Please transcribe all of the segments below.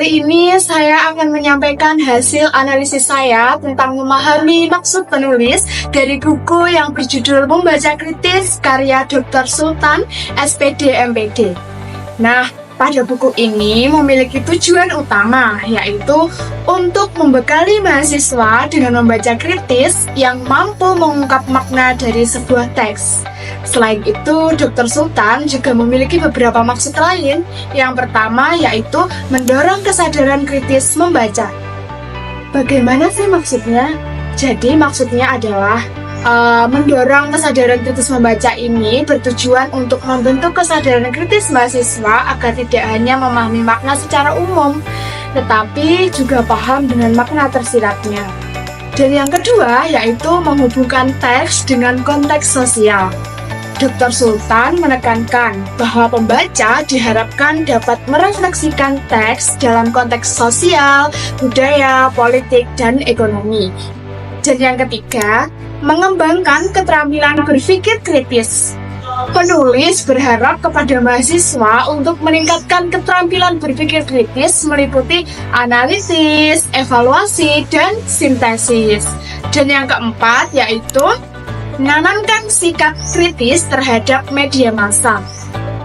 Kali ini saya akan menyampaikan hasil analisis saya tentang memahami maksud penulis dari buku yang berjudul Membaca Kritis karya Dr. Sultan, SPD, MPD. Nah, pada buku ini memiliki tujuan utama, yaitu untuk membekali mahasiswa dengan membaca kritis yang mampu mengungkap makna dari sebuah teks. Selain itu, Dr. Sultan juga memiliki beberapa maksud lain. Yang pertama yaitu mendorong kesadaran kritis membaca. Bagaimana sih maksudnya? Jadi maksudnya adalah mendorong kesadaran kritis membaca ini bertujuan untuk membentuk kesadaran kritis mahasiswa agar tidak hanya memahami makna secara umum, tetapi juga paham dengan makna tersiratnya. Dan yang kedua yaitu menghubungkan teks dengan konteks sosial. Dr. Sultan menekankan bahwa pembaca diharapkan dapat merefleksikan teks dalam konteks sosial, budaya, politik, dan ekonomi. Dan yang ketiga, mengembangkan keterampilan berpikir kritis. Penulis berharap kepada mahasiswa untuk meningkatkan keterampilan berpikir kritis meliputi analisis, evaluasi, dan sintesis. Dan yang keempat yaitu menanamkan sikap kritis terhadap media massa.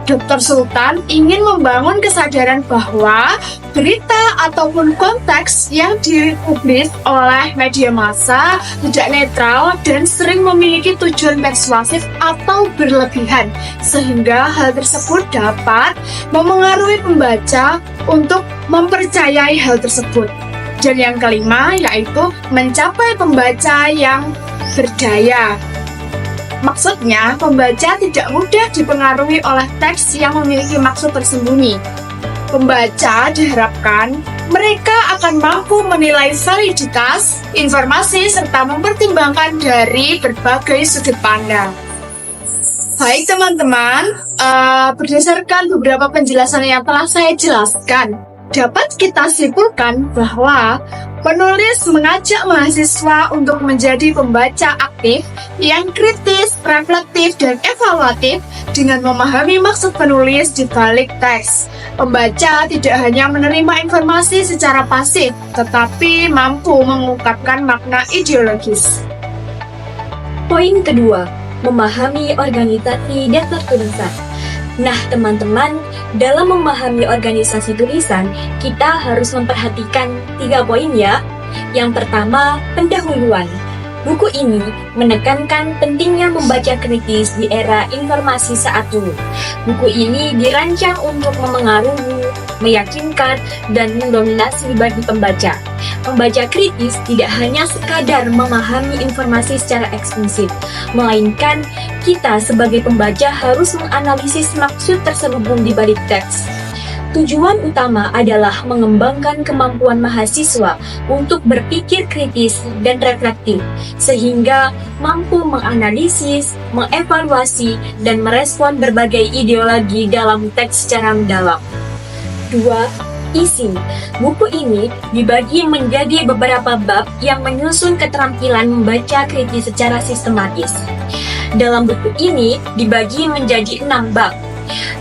Dr. Sultan ingin membangun kesadaran bahwa berita ataupun konteks yang dipublis oleh media massa tidak netral dan sering memiliki tujuan persuasif atau berlebihan, sehingga hal tersebut dapat memengaruhi pembaca untuk mempercayai hal tersebut. Dan yang kelima yaitu mencapai pembaca yang berdaya. Maksudnya, pembaca tidak mudah dipengaruhi oleh teks yang memiliki maksud tersembunyi. Pembaca diharapkan mereka akan mampu menilai validitas informasi serta mempertimbangkan dari berbagai sudut pandang. Baik teman-teman, berdasarkan beberapa penjelasan yang telah saya jelaskan, dapat kita simpulkan bahwa penulis mengajak mahasiswa untuk menjadi pembaca aktif yang kritis, reflektif, dan evaluatif dengan memahami maksud penulis di balik teks. Pembaca tidak hanya menerima informasi secara pasif, tetapi mampu mengungkapkan makna ideologis. Poin kedua, memahami organisasi dasar tulisan. Nah, teman-teman, dalam memahami organisasi tulisan, kita harus memperhatikan 3 poin ya. Yang pertama, pendahuluan. Buku ini menekankan pentingnya membaca kritis di era informasi saat dulu. Buku ini dirancang untuk memengaruhi, meyakinkan, dan mendominasi bagi pembaca. Membaca kritis tidak hanya sekadar memahami informasi secara eksplisit, melainkan kita sebagai pembaca harus menganalisis maksud terselubung di balik teks. Tujuan utama adalah mengembangkan kemampuan mahasiswa untuk berpikir kritis dan reflektif, sehingga mampu menganalisis, mengevaluasi, dan merespon berbagai ideologi dalam teks secara mendalam. 2. Isi. Buku ini dibagi menjadi beberapa bab yang menyusun keterampilan membaca kritis secara sistematis. Dalam buku ini dibagi menjadi 6 bab.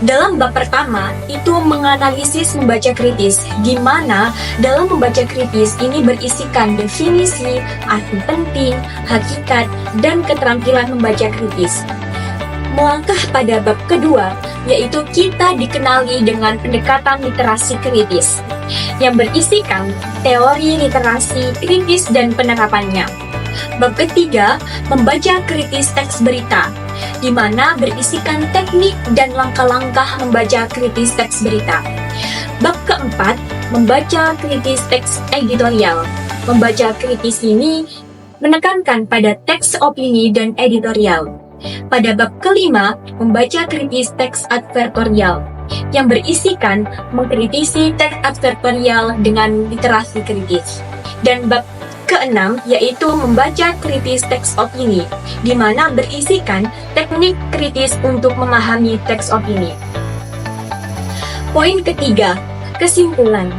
Dalam bab pertama, itu menganalisis membaca kritis, di mana dalam membaca kritis ini berisikan definisi, arti penting, hakikat, dan keterampilan membaca kritis. Melangkah pada bab kedua, yaitu kita dikenali dengan pendekatan literasi kritis, yang berisikan teori literasi kritis dan penerapannya. Bab ketiga, membaca kritis teks berita, di mana berisikan teknik dan langkah-langkah membaca kritis teks berita. Bab keempat, membaca kritis teks editorial. Membaca kritis ini menekankan pada teks opini dan editorial. Pada bab kelima, membaca kritis teks advertorial, yang berisikan mengkritisi teks advertorial dengan literasi kritis. Dan bab keenam yaitu membaca kritis teks opini, di mana berisikan teknik kritis untuk memahami teks opini. Poin ketiga, kesimpulan.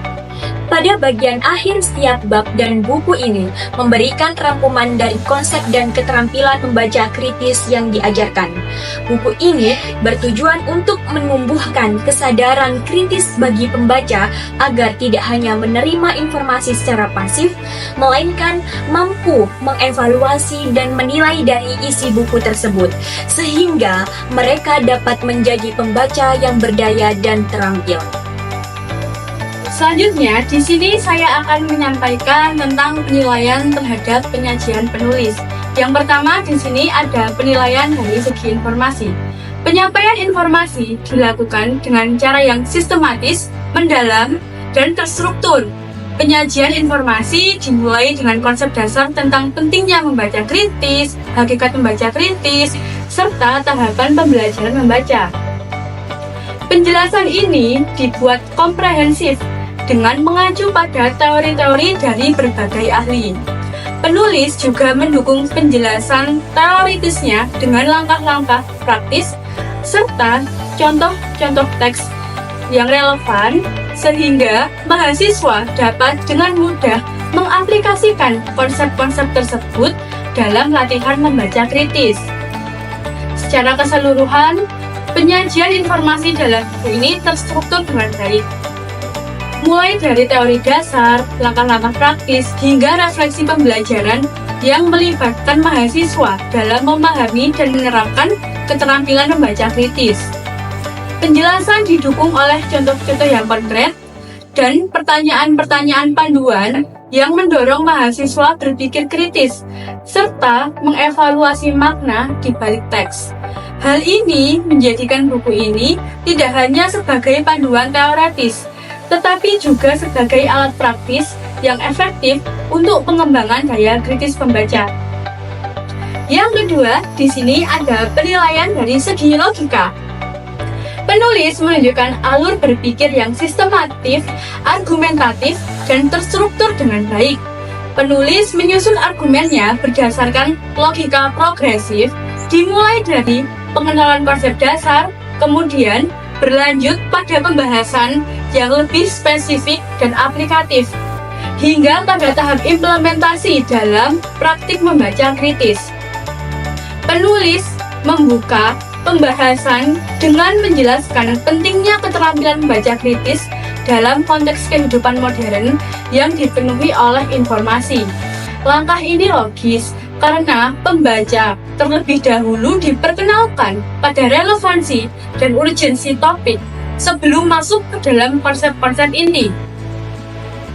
Pada bagian akhir setiap bab dan buku ini memberikan rangkuman dari konsep dan keterampilan membaca kritis yang diajarkan. Buku ini bertujuan untuk menumbuhkan kesadaran kritis bagi pembaca agar tidak hanya menerima informasi secara pasif, melainkan mampu mengevaluasi dan menilai dari isi buku tersebut, sehingga mereka dapat menjadi pembaca yang berdaya dan terampil. Selanjutnya, di sini saya akan menyampaikan tentang penilaian terhadap penyajian penulis. Yang pertama, di sini ada penilaian dari segi informasi. Penyampaian informasi dilakukan dengan cara yang sistematis, mendalam, dan terstruktur. Penyajian informasi dimulai dengan konsep dasar tentang pentingnya membaca kritis, hakikat membaca kritis, serta tahapan pembelajaran membaca. Penjelasan ini dibuat komprehensif dengan mengacu pada teori-teori dari berbagai ahli. Penulis juga mendukung penjelasan teoritisnya dengan langkah-langkah praktis serta contoh-contoh teks yang relevan sehingga mahasiswa dapat dengan mudah mengaplikasikan konsep-konsep tersebut dalam latihan membaca kritis. Secara keseluruhan, penyajian informasi dalam buku ini terstruktur dengan baik. Mulai dari teori dasar, langkah-langkah praktis, hingga refleksi pembelajaran yang melibatkan mahasiswa dalam memahami dan menerapkan keterampilan membaca kritis. Penjelasan didukung oleh contoh-contoh yang konkret dan pertanyaan-pertanyaan panduan yang mendorong mahasiswa berpikir kritis, serta mengevaluasi makna di balik teks. Hal ini menjadikan buku ini tidak hanya sebagai panduan teoretis, tetapi juga sebagai alat praktis yang efektif untuk pengembangan daya kritis pembaca. Yang kedua, di sini ada penilaian dari segi logika. Penulis menunjukkan alur berpikir yang sistematif, argumentatif, dan terstruktur dengan baik. Penulis menyusun argumennya berdasarkan logika progresif, dimulai dari pengenalan konsep dasar, kemudian berlanjut pada pembahasan yang lebih spesifik dan aplikatif, hingga pada tahap implementasi dalam praktik membaca kritis. Penulis membuka pembahasan dengan menjelaskan pentingnya keterampilan membaca kritis dalam konteks kehidupan modern yang dipenuhi oleh informasi. Langkah ini logis karena pembaca terlebih dahulu diperkenalkan pada relevansi dan urgensi topik sebelum masuk ke dalam konsep-konsep inti.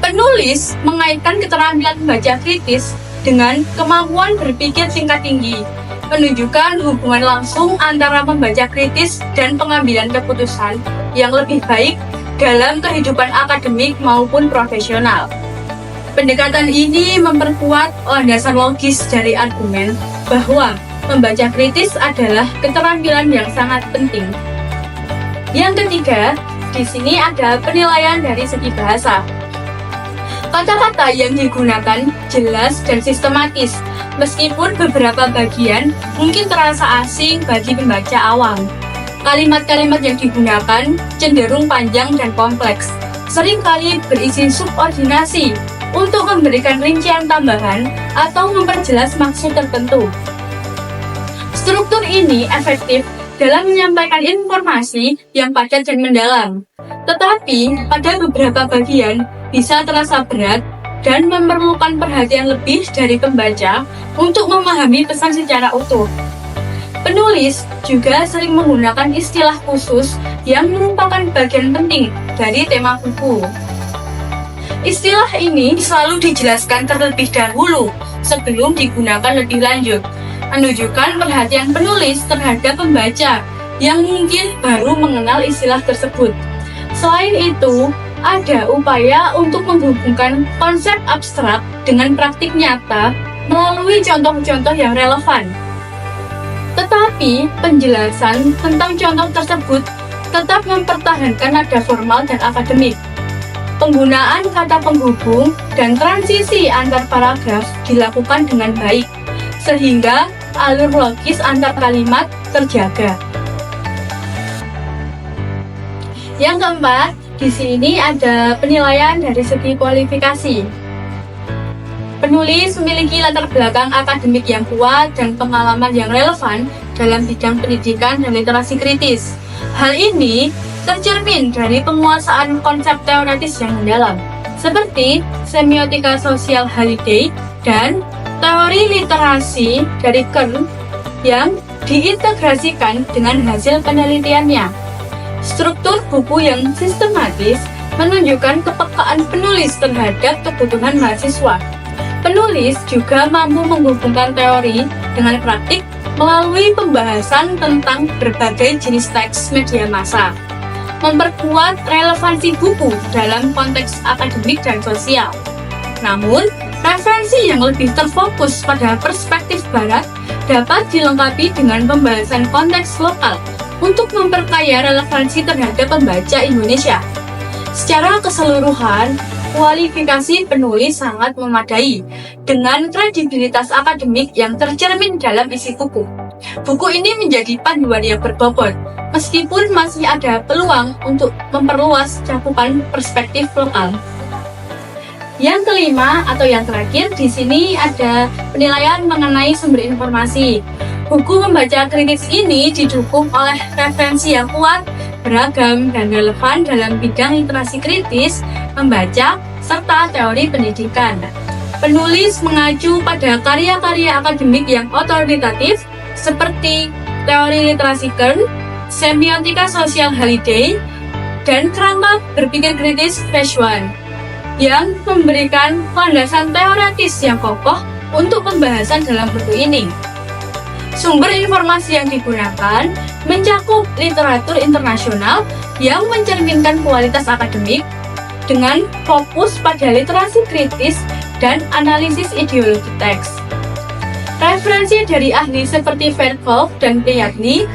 Penulis mengaitkan keterampilan membaca kritis dengan kemampuan berpikir tingkat tinggi, menunjukkan hubungan langsung antara membaca kritis dan pengambilan keputusan yang lebih baik dalam kehidupan akademik maupun profesional. Pendekatan ini memperkuat landasan logis dari argumen bahwa membaca kritis adalah keterampilan yang sangat penting. Yang ketiga, di sini ada penilaian dari segi bahasa. Kata-kata yang digunakan jelas dan sistematis, meskipun beberapa bagian mungkin terasa asing bagi pembaca awam. Kalimat-kalimat yang digunakan cenderung panjang dan kompleks, seringkali berisi subordinasi untuk memberikan rincian tambahan atau memperjelas maksud tertentu. Struktur ini efektif dalam menyampaikan informasi yang padat dan mendalam, tetapi pada beberapa bagian bisa terasa berat dan memerlukan perhatian lebih dari pembaca untuk memahami pesan secara utuh. Penulis juga sering menggunakan istilah khusus yang merupakan bagian penting dari tema buku. Istilah ini selalu dijelaskan terlebih dahulu sebelum digunakan lebih lanjut, menunjukkan perhatian penulis terhadap pembaca yang mungkin baru mengenal istilah tersebut. Selain itu, ada upaya untuk menghubungkan konsep abstrak dengan praktik nyata melalui contoh-contoh yang relevan. Tetapi, penjelasan tentang contoh tersebut tetap mempertahankan nada formal dan akademik. Penggunaan kata penghubung dan transisi antar paragraf dilakukan dengan baik, sehingga alur logis antar kalimat terjaga. Yang keempat, di sini ada penilaian dari segi kualifikasi. Penulis memiliki latar belakang akademik yang kuat dan pengalaman yang relevan dalam bidang pendidikan dan literasi kritis. Hal ini tercermin dari penguasaan konsep teoretis yang mendalam, seperti semiotika sosial Halliday dan teori literasi dari Kern yang diintegrasikan dengan hasil penelitiannya. Struktur buku yang sistematis menunjukkan kepekaan penulis terhadap kebutuhan mahasiswa. Penulis juga mampu menghubungkan teori dengan praktik melalui pembahasan tentang berbagai jenis teks media massa, memperkuat relevansi buku dalam konteks akademik dan sosial. Namun, referensi yang lebih terfokus pada perspektif barat dapat dilengkapi dengan pembahasan konteks lokal untuk memperkaya relevansi terhadap pembaca Indonesia. Secara keseluruhan, kualifikasi penulis sangat memadai dengan kredibilitas akademik yang tercermin dalam isi buku. Buku ini menjadi panduan yang berbobot, meskipun masih ada peluang untuk memperluas cakupan perspektif lokal. Yang kelima atau yang terakhir di sini ada penilaian mengenai sumber informasi. Buku membaca kritis ini didukung oleh referensi yang kuat, beragam, dan relevan dalam bidang literasi kritis, membaca, serta teori pendidikan. Penulis mengacu pada karya-karya akademik yang otoritatif seperti teori literasi Kern, semiotika sosial Halliday, dan kerangka berpikir kritis Feshwan yang memberikan landasan teoretis yang kokoh untuk pembahasan dalam buku ini. Sumber informasi yang digunakan mencakup literatur internasional yang mencerminkan kualitas akademik dengan fokus pada literasi kritis dan analisis ideologi teks. Referensi dari ahli seperti Verkov dan Priagni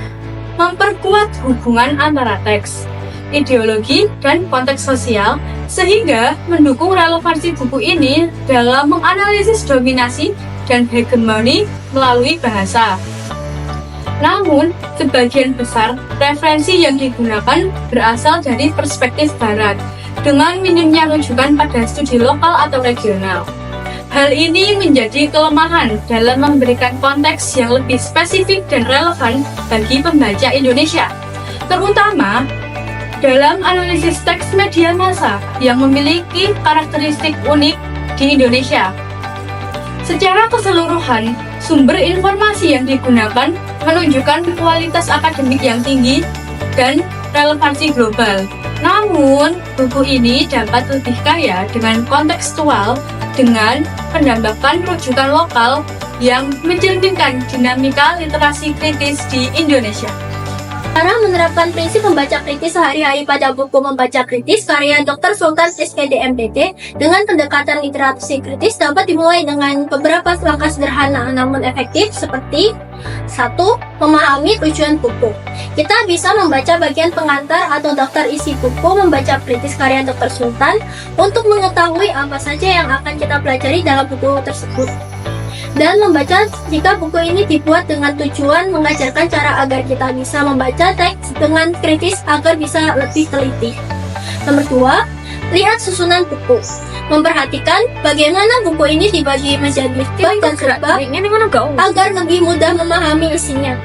memperkuat hubungan antara teks, ideologi, dan konteks sosial sehingga mendukung relevansi buku ini dalam menganalisis dominasi dan hegemoni melalui bahasa. Namun, sebagian besar referensi yang digunakan berasal dari perspektif barat, dengan minimnya rujukan pada studi lokal atau regional. Hal ini menjadi kelemahan dalam memberikan konteks yang lebih spesifik dan relevan bagi pembaca Indonesia, terutama dalam analisis teks media massa yang memiliki karakteristik unik di Indonesia. Secara keseluruhan, sumber informasi yang digunakan menunjukkan kualitas akademik yang tinggi dan relevansi global. Namun, buku ini dapat lebih kaya dengan kontekstual dengan menambahkan rujukan lokal yang mencerminkan dinamika literasi kritis di Indonesia. Cara menerapkan prinsip membaca kritis sehari-hari pada buku Membaca Kritis karya Dr. Sultan SPD MPT dengan pendekatan literasi kritis dapat dimulai dengan beberapa langkah sederhana namun efektif seperti 1. Memahami tujuan buku. Kita bisa membaca bagian pengantar atau daftar isi buku Membaca Kritis karya Dr. Sultan untuk mengetahui apa saja yang akan kita pelajari dalam buku tersebut. Dan membaca jika buku ini dibuat dengan tujuan mengajarkan cara agar kita bisa membaca teks dengan kritis agar bisa lebih teliti. Nomor 2, lihat susunan buku. Memperhatikan bagaimana buku ini dibagi menjadi bab dan subbab agar lebih mudah memahami isinya.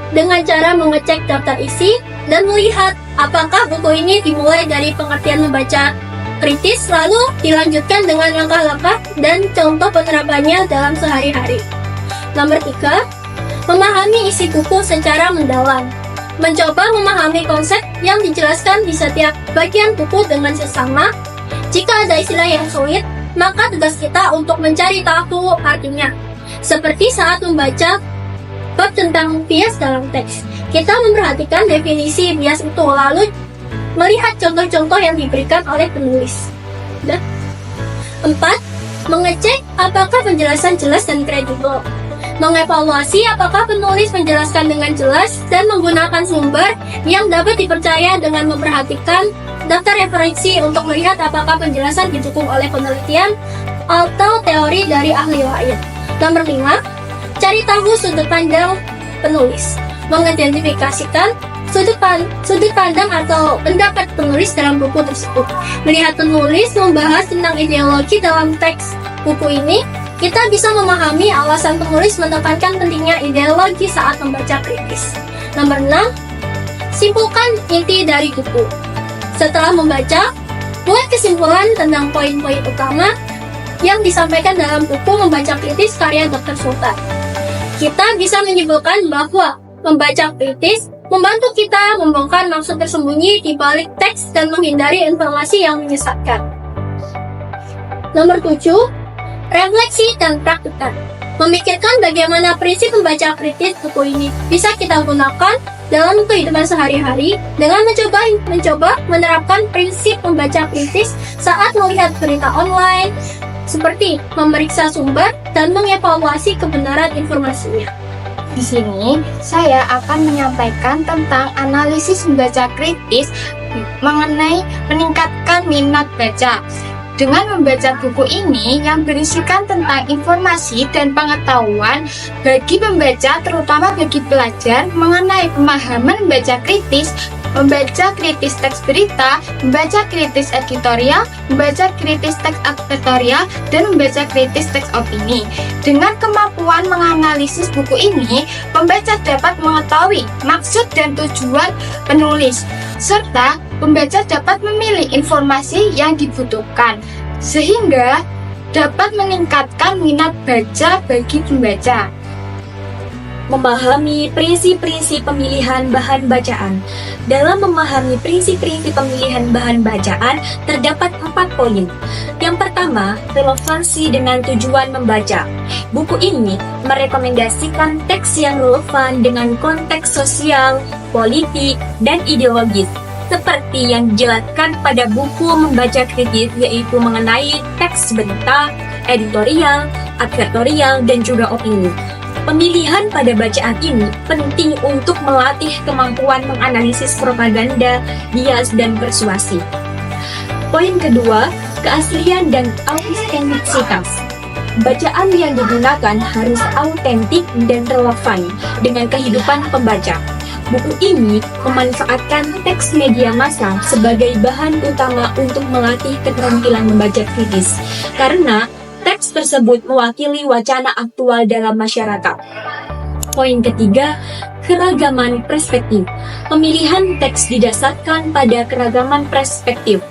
Dengan cara mengecek daftar isi dan melihat apakah buku ini dimulai dari pengertian membaca kritis lalu dilanjutkan dengan langkah-langkah dan contoh penerapannya dalam sehari-hari. Nomor 3, memahami isi buku secara mendalam. Mencoba memahami konsep yang dijelaskan di setiap bagian buku dengan seksama. Jika ada istilah yang sulit, maka tugas kita untuk mencari tahu artinya. Seperti saat membaca bab tentang bias dalam teks, kita memperhatikan definisi bias itu lalu melihat contoh-contoh yang diberikan oleh penulis. 4. Mengecek apakah penjelasan jelas dan kredibel. Mengevaluasi apakah penulis menjelaskan dengan jelas dan menggunakan sumber yang dapat dipercaya dengan memperhatikan daftar referensi untuk melihat apakah penjelasan didukung oleh penelitian atau teori dari ahli lain. Nomor 5. Cari tahu sudut pandang penulis. Mengidentifikasikan sudut pandang atau pendapat penulis dalam buku tersebut. Melihat penulis membahas tentang ideologi dalam teks buku ini, kita bisa memahami alasan penulis menekankan pentingnya ideologi saat membaca kritis. Nomor 6, simpulkan inti dari buku. Setelah membaca, buat kesimpulan tentang poin-poin utama yang disampaikan dalam buku Membaca Kritis karya Dr. Sultan. Kita bisa menyimpulkan bahwa membaca kritis membantu kita membongkar maksud tersembunyi di balik teks dan menghindari informasi yang menyesatkan. Nomor 7, refleksi dan praktikkan. Memikirkan bagaimana prinsip membaca kritis buku ini bisa kita gunakan dalam kehidupan sehari-hari dengan mencoba menerapkan prinsip membaca kritis saat melihat berita online, seperti memeriksa sumber dan mengevaluasi kebenaran informasinya. Di sini, saya akan menyampaikan tentang analisis membaca kritis mengenai meningkatkan minat baca. Dengan membaca buku ini yang berisikan tentang informasi dan pengetahuan bagi pembaca, terutama bagi pelajar, mengenai pemahaman membaca kritis teks berita, membaca kritis editorial, membaca kritis teks aktorial, dan membaca kritis teks opini. Dengan kemampuan menganalisis buku ini, pembaca dapat mengetahui maksud dan tujuan penulis, serta pembaca dapat memilih informasi yang dibutuhkan, sehingga dapat meningkatkan minat baca bagi pembaca. Memahami prinsip-prinsip pemilihan bahan bacaan. Dalam memahami prinsip-prinsip pemilihan bahan bacaan, terdapat 4 poin. Yang pertama, relevansi dengan tujuan membaca. Buku ini merekomendasikan teks yang relevan dengan konteks sosial, politik, dan ideologis, seperti yang dijelaskan pada buku Membaca Kritis, yaitu mengenai teks berita, editorial, advertorial, dan juga opini. Pemilihan pada bacaan ini penting untuk melatih kemampuan menganalisis propaganda, bias, dan persuasi. Poin kedua, keaslian dan autentisitas. Bacaan yang digunakan harus autentik dan relevan dengan kehidupan pembaca. Buku ini memanfaatkan teks media massa sebagai bahan utama untuk melatih keterampilan membaca kritis, karena teks tersebut mewakili wacana aktual dalam masyarakat. Poin ketiga, keragaman perspektif. Pemilihan teks didasarkan pada keragaman perspektif,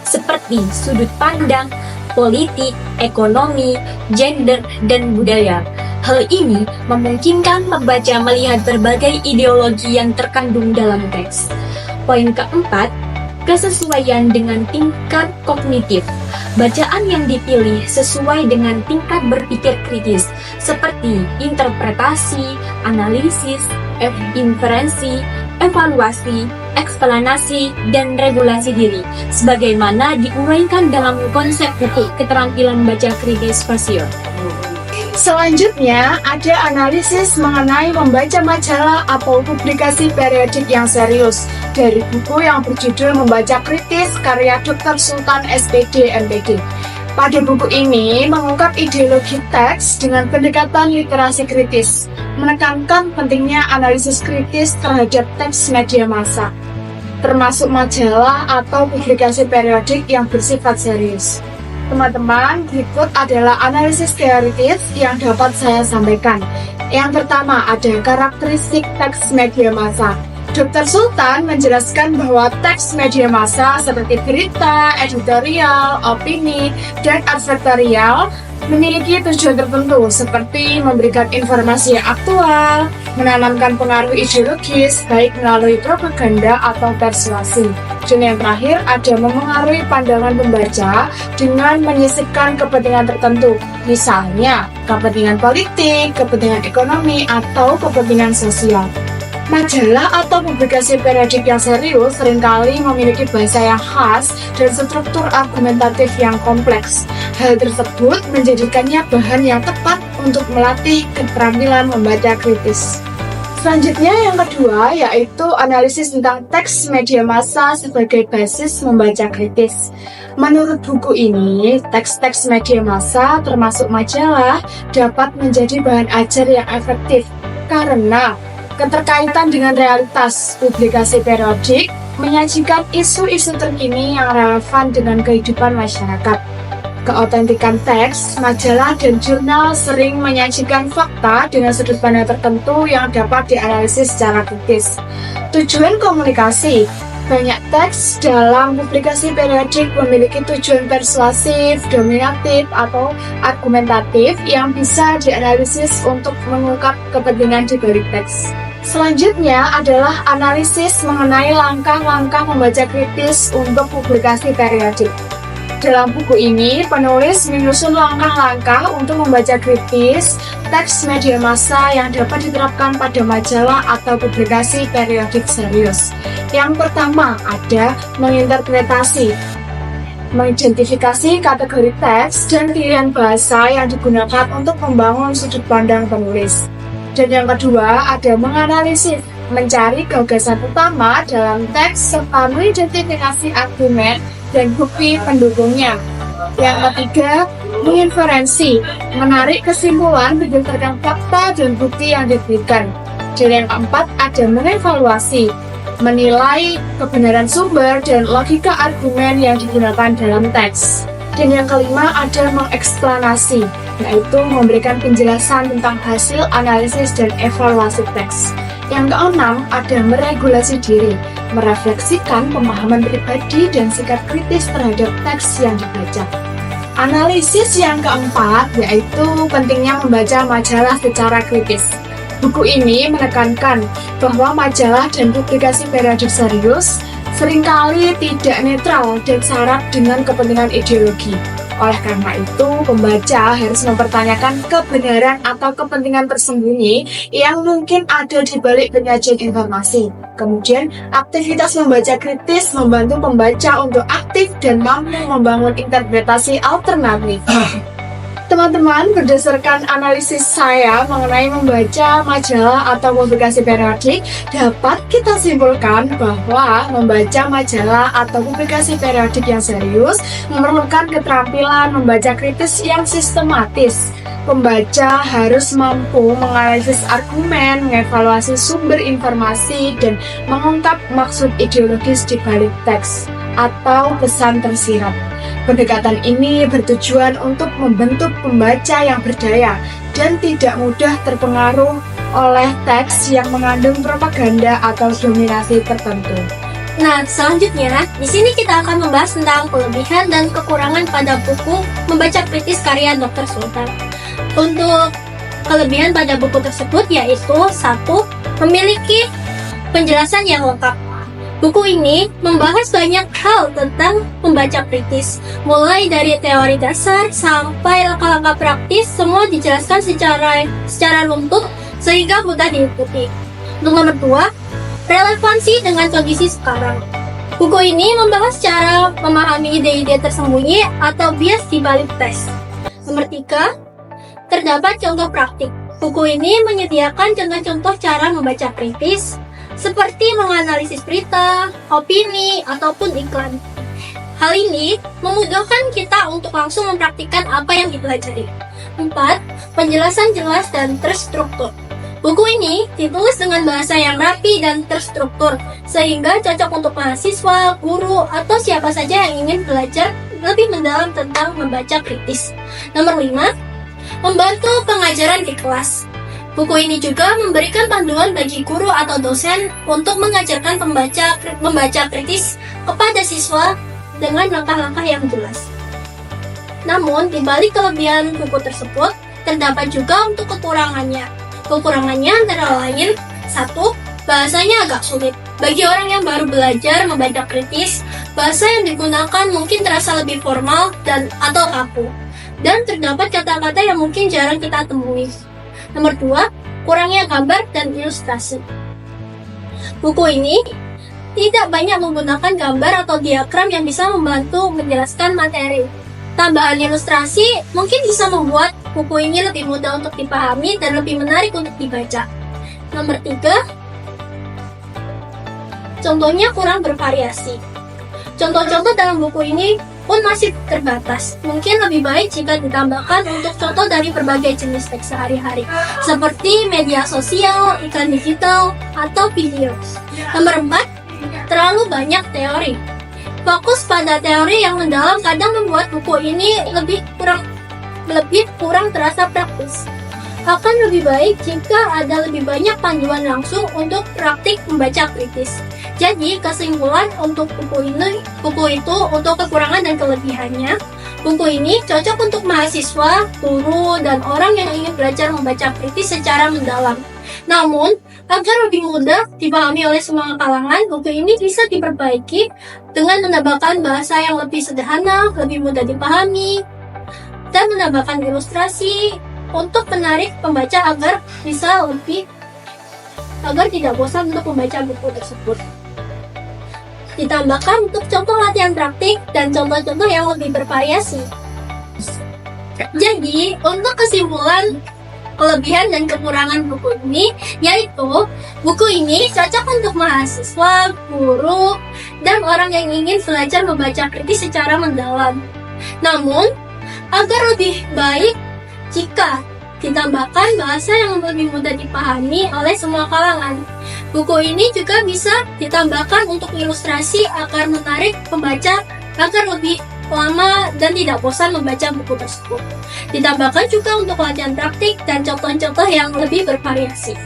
seperti sudut pandang, politik, ekonomi, gender, dan budaya. Hal ini memungkinkan pembaca melihat berbagai ideologi yang terkandung dalam teks. Poin keempat, kesesuaian dengan tingkat kognitif. Bacaan yang dipilih sesuai dengan tingkat berpikir kritis, seperti interpretasi, analisis, inferensi, evaluasi, eksplanasi, dan regulasi diri, sebagaimana diuraikan dalam konsep buku Keterampilan Membaca Kritis Fasio. Selanjutnya, ada analisis mengenai membaca majalah atau publikasi periodik yang serius dari buku yang berjudul Membaca Kritis karya Dr. Sultan SPD MPD. Pada buku ini mengungkap ideologi teks dengan pendekatan literasi kritis, menekankan pentingnya analisis kritis terhadap teks media massa, termasuk majalah atau publikasi periodik yang bersifat serius. Teman-teman, berikut adalah analisis teoritis yang dapat saya sampaikan. Yang pertama, ada karakteristik teks media massa. Dr. Sultan menjelaskan bahwa teks media massa seperti berita, editorial, opini, dan advertorial memiliki tujuan tertentu seperti memberikan informasi yang aktual, menanamkan pengaruh ideologis baik melalui propaganda atau persuasi. Dan yang terakhir ada memengaruhi pandangan pembaca dengan menyisipkan kepentingan tertentu, misalnya kepentingan politik, kepentingan ekonomi, atau kepentingan sosial. Majalah atau publikasi periodik yang serius seringkali memiliki bahasa yang khas dan struktur argumentatif yang kompleks. Hal tersebut menjadikannya bahan yang tepat untuk melatih keterampilan membaca kritis. Selanjutnya yang kedua yaitu analisis tentang teks media massa sebagai basis membaca kritis. Menurut buku ini, teks-teks media massa termasuk majalah dapat menjadi bahan ajar yang efektif karena Keterkaitan dengan realitas publikasi periodik menyajikan isu-isu terkini yang relevan dengan kehidupan masyarakat. Keautentikan teks, majalah, dan jurnal sering menyajikan fakta dengan sudut pandang tertentu yang dapat dianalisis secara kritis. Tujuan komunikasi. Banyak teks dalam publikasi periodik memiliki tujuan persuasif, dominatif, atau argumentatif yang bisa dianalisis untuk mengungkap kepentingan di balik teks. Selanjutnya adalah analisis mengenai langkah-langkah membaca kritis untuk publikasi periodik. Dalam buku ini, penulis menyusun langkah-langkah untuk membaca kritis teks media massa yang dapat diterapkan pada majalah atau publikasi periodik serius. Yang pertama ada menginterpretasi, mengidentifikasi kategori teks dan pilihan bahasa yang digunakan untuk membangun sudut pandang penulis. Dan yang kedua ada menganalisis, mencari gagasan utama dalam teks serta mengidentifikasi argumen dan bukti pendukungnya. Yang ketiga, menginferensi, menarik kesimpulan berdasarkan fakta dan bukti yang diberikan. Dan yang keempat, ada mengevaluasi, menilai kebenaran sumber dan logika argumen yang digunakan dalam teks. Dan yang kelima, ada mengeksplanasi, yaitu memberikan penjelasan tentang hasil analisis dan evaluasi teks. Yang keenam, ada meregulasi diri, merefleksikan pemahaman pribadi dan sikap kritis terhadap teks yang dibaca. Analisis yang keempat, yaitu pentingnya membaca majalah secara kritis. Buku ini menekankan bahwa majalah dan publikasi periodik serius seringkali tidak netral dan syarat dengan kepentingan ideologi. Oleh karena itu, pembaca harus mempertanyakan kebenaran atau kepentingan tersembunyi yang mungkin ada di balik penyajian informasi. Kemudian, aktivitas membaca kritis membantu pembaca untuk aktif dan mampu membangun interpretasi alternatif. Teman-teman, berdasarkan analisis saya mengenai membaca majalah atau publikasi periodik, dapat kita simpulkan bahwa membaca majalah atau publikasi periodik yang serius memerlukan keterampilan membaca kritis yang sistematis. Pembaca harus mampu menganalisis argumen, mengevaluasi sumber informasi, dan mengungkap maksud ideologis di balik teks atau pesan tersirat. Pendekatan ini bertujuan untuk membentuk pembaca yang berdaya dan tidak mudah terpengaruh oleh teks yang mengandung propaganda atau dominasi tertentu. Nah, selanjutnya, di sini kita akan membahas tentang kelebihan dan kekurangan pada buku Membaca Kritis karya Dr. Sultan. Untuk kelebihan pada buku tersebut yaitu 1. Memiliki penjelasan yang lengkap. Buku ini membahas banyak hal tentang membaca kritis, mulai dari teori dasar sampai langkah-langkah praktis, semua dijelaskan secara runtut sehingga mudah diikuti. Untuk nomor 2, relevansi dengan kondisi sekarang. Buku ini membahas cara memahami ide-ide tersembunyi atau bias di balik teks. Nomor 3, terdapat contoh praktik. Buku ini menyediakan contoh-contoh cara membaca kritis, seperti menganalisis berita, opini, ataupun iklan. Hal ini memudahkan kita untuk langsung mempraktikkan apa yang dipelajari. 4. Penjelasan jelas dan terstruktur. Buku ini ditulis dengan bahasa yang rapi dan terstruktur, sehingga cocok untuk mahasiswa, guru, atau siapa saja yang ingin belajar lebih mendalam tentang membaca kritis. Nomor 5. Membantu pengajaran di kelas. Buku ini juga memberikan panduan bagi guru atau dosen untuk mengajarkan membaca kritis kepada siswa dengan langkah-langkah yang jelas. Namun, di balik kelebihan buku tersebut, terdapat juga untuk kekurangannya. Kekurangannya antara lain, 1. Bahasanya agak sulit. Bagi orang yang baru belajar membaca kritis, bahasa yang digunakan mungkin terasa lebih formal atau kaku. Dan terdapat kata-kata yang mungkin jarang kita temui. Nomor 2, kurangnya gambar dan ilustrasi. Buku ini tidak banyak menggunakan gambar atau diagram yang bisa membantu menjelaskan materi. Tambahan ilustrasi mungkin bisa membuat buku ini lebih mudah untuk dipahami dan lebih menarik untuk dibaca. Nomor 3, contohnya kurang bervariasi. Contoh-contoh dalam buku ini pun masih terbatas. Mungkin lebih baik jika ditambahkan untuk contoh dari berbagai jenis teks sehari-hari, seperti media sosial, iklan digital, atau video. Nomor 4, terlalu banyak teori. Fokus pada teori yang mendalam kadang membuat buku ini lebih kurang terasa praktis. Akan lebih baik jika ada lebih banyak panduan langsung untuk praktik membaca kritis. Jadi, kesimpulan untuk buku itu untuk kekurangan dan kelebihannya, buku ini cocok untuk mahasiswa, guru, dan orang yang ingin belajar membaca kritis secara mendalam. Namun, agar lebih mudah dipahami oleh semua kalangan, buku ini bisa diperbaiki dengan menambahkan bahasa yang lebih sederhana, lebih mudah dipahami, dan menambahkan ilustrasi untuk menarik pembaca agar tidak bosan untuk membaca buku tersebut. Ditambahkan untuk contoh latihan praktik dan contoh-contoh yang lebih bervariasi. Jadi, untuk kesimpulan kelebihan dan kekurangan buku ini, yaitu buku ini cocok untuk mahasiswa, guru, dan orang yang ingin belajar membaca kritis secara mendalam. Namun, agar lebih baik jika ditambahkan bahasa yang lebih mudah dipahami oleh semua kalangan. Buku ini juga bisa ditambahkan untuk ilustrasi agar menarik pembaca agar lebih lama dan tidak bosan membaca buku tersebut. Ditambahkan juga untuk latihan praktik dan contoh-contoh yang lebih bervariasi.